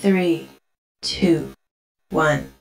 3, 2, 1.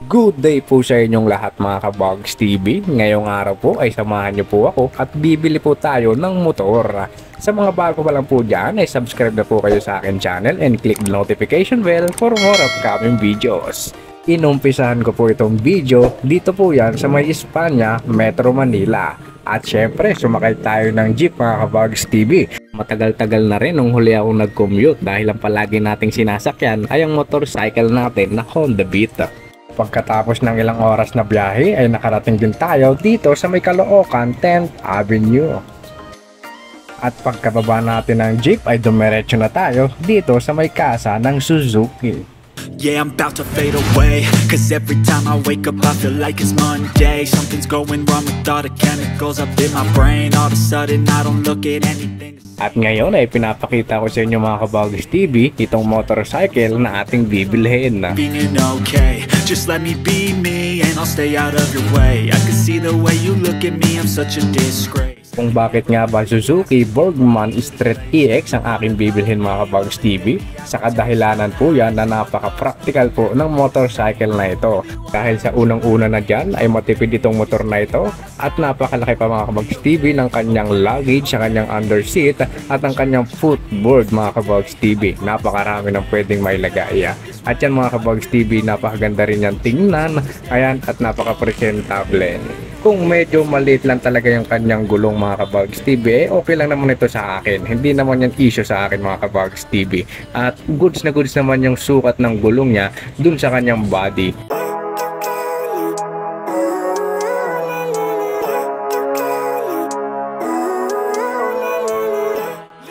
Good day po sa inyong lahat mga Kabogs TV. Ngayong araw po ay samahan niyo po ako at bibili po tayo ng motor. Sa mga bago pa lang po dyan ay subscribe na po kayo sa akin channel and click the notification bell for more upcoming videos. Inumpisahan ko po itong video dito po yan sa may Espanya, Metro Manila. At syempre sumakay tayo ng jeep mga Kabogs TV. Matagal-tagal na rin nung huli akong nag-commute dahil ang palagi nating sinasakyan ay ang motorcycle natin na Honda Beat. Pagkatapos ng ilang oras na biyahe ay nakarating din tayo dito sa may Caloocan 10th Avenue. At pagkababa natin ng jeep ay dumiretso na tayo dito sa may kasa ng Suzuki. Yeah, I'm about to fade away, cause every time I wake up I feel like it's Monday. Something's going wrong with all the chemicals up in my brain. All of a sudden I don't look at anything. At ngayon ay pinapakita ko sa inyo mga Kabogs TV itong motorcycle na ating bibilhin. Being okay, just let me be me and I'll stay out of your way. I can see the way you look at me, I'm such a disgrace. Kung bakit nga ba Suzuki Burgman Street EX ang aking bibilhin mga Kabogs TV, sa kadahilanan po yan na napaka-practical po ng motorcycle na ito. Dahil sa unang-una na dyan ay matipid itong motor na ito at napakalaki pa mga Kabogs TV ng kanyang luggage, sa kanyang underseat at ang kanyang footboard mga Kabogs TV. Napakarami ng pwedeng mailagay. At yan mga Kabogs TV, napakaganda rin yan tingnan, ayan, at napaka-presentable. Kung medyo maliit lang talaga yung kanyang gulong mga Kabogs TV, okay lang naman ito sa akin. Hindi naman yan issue sa akin mga Kabogs TV. At goods na goods naman yung sukat ng gulong niya dun sa kanyang body.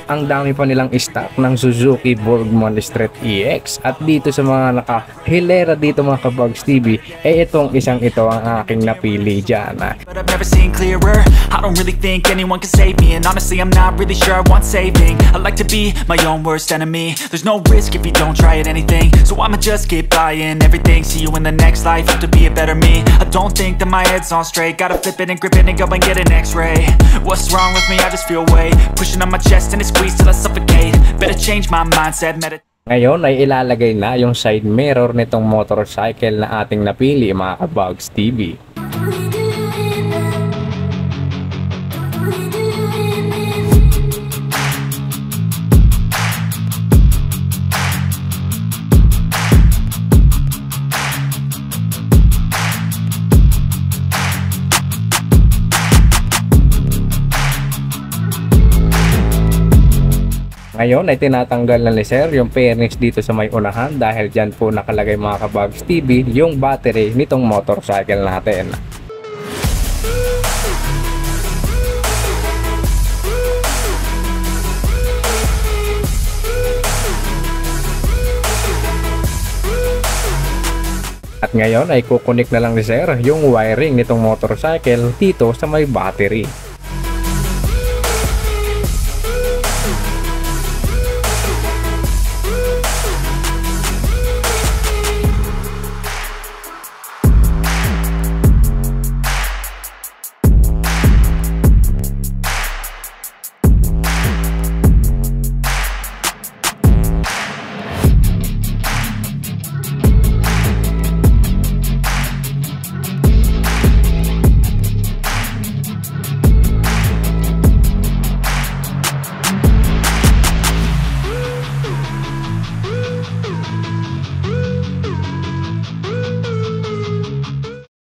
Ang dami pa nilang stock ng Suzuki Burgman Street EX. At dito sa mga nakahilera dito mga Kabogs TV, itong isang ito ang aking napili dyan. But I've never seen clearer. I don't really think anyone can save me, and honestly I'm not really sure I want saving. I like to be my own worst enemy. There's no risk if you don't try at anything, so I'ma just keep buying everything. See you in the next life, have to be a better me. I don't think that my head's on straight. Gotta flip it and grip it and go and get an x-ray. What's wrong with me? I just feel weight pushing on my chest and it's squeeze till I suffocate. Better change my mindset, Ngayon ay ilalagay na yung side mirror nitong motorcycle na ating napili mga Kabogs TV. Ngayon ay tinatanggal na ni Sir yung fairness dito sa may unahan dahil dyan po nakalagay mga Kabogs TV yung battery nitong motorcycle natin. At ngayon ay kukunik na lang ni Sir yung wiring nitong motorcycle dito sa may battery.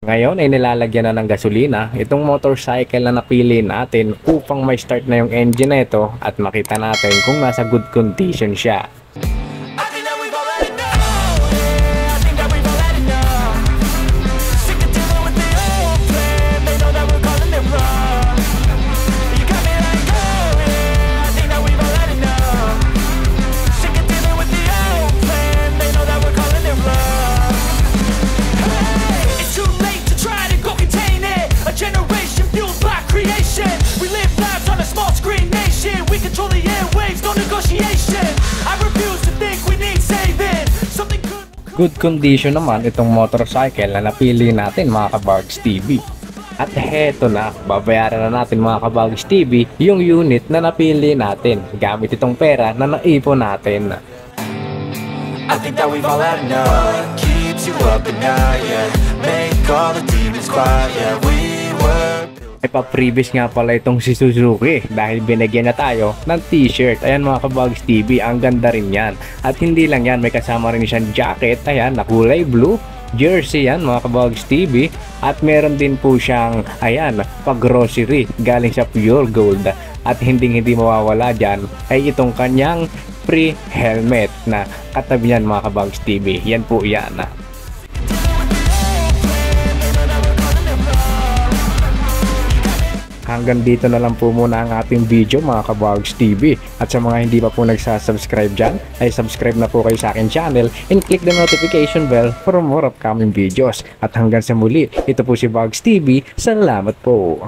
Ngayon ay nilalagyan na ng gasolina itong motorcycle na napili natin upang may start na yung engine na ito at makita natin kung nasa good condition siya. Good condition naman itong motorcycle na napili natin mga Kabogs TV. At heto na, babayaran na natin mga Kabags TV yung unit na napili natin gamit itong pera na naipon natin. I think that we've all had enough. Keeps you up at night, yeah. Make all the demons quiet, yeah. We were Ipa-previous nga pala itong si Suzuki dahil binigyan na tayo ng t-shirt. Ayan mga Kabags TV, ang ganda rin yan. At hindi lang yan, may kasama rin siyang jacket, ayan, na kulay blue. Jersey yan mga Kabags TV. At meron din po siyang, ayan, pag-grocery galing sa Pure Gold. At hindi mawawala dyan ay itong kanyang free helmet na katabi yan mga Kabags TV. Yan po yan. Hanggang dito na lang po muna ang ating video mga Kabags TV. At sa mga hindi pa po nagsasubscribe dyan, ay subscribe na po kayo sa akin channel and click the notification bell for more upcoming videos. At hanggang sa muli, ito po si Bags TV. Salamat po!